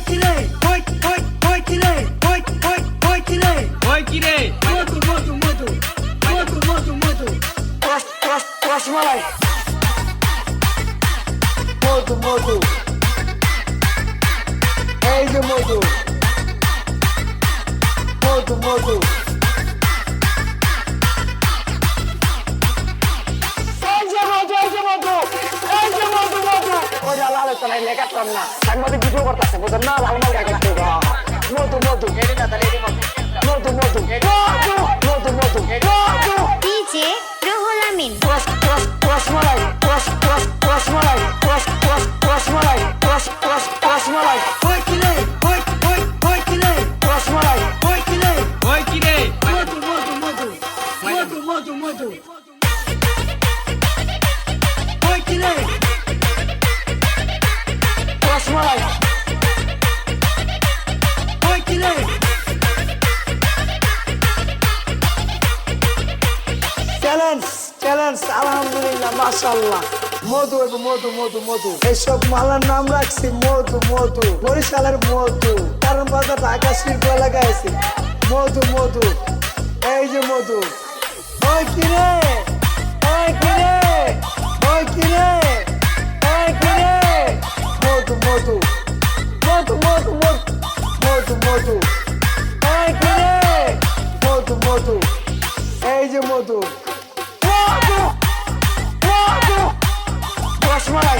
কিরে ওই কিরে ওই কিরে ওই কি রে? মধু রসমালাই মধু এই যে মধু ওইটা লাল চলাই লেখা করলাম না আমি মধ্যে ভিডিও করতেছে বুঝলেন না লাল মাল দেখা মধু এডি না তাহলে এডি মধু ডিজে রুহুল আমিন রসমালাই ওই কিরে ওই কিরে রসমালাই ওই কিরে ওই কি রে? মধু ওই কিরে রসমালাই ওই কিরে চ্যালেঞ্জ আলহামদুলিল্লাহ মাশাআল্লাহ মধু এইসব মালার নাম রাখছি মধু বরিশালের মধু কারণ বাজার ঢাকা শিল্প এলাকায় আছে মধু এই যে মধু ওই কিরে মধু ওই কিরে মধু এই যে মধু রসমালাই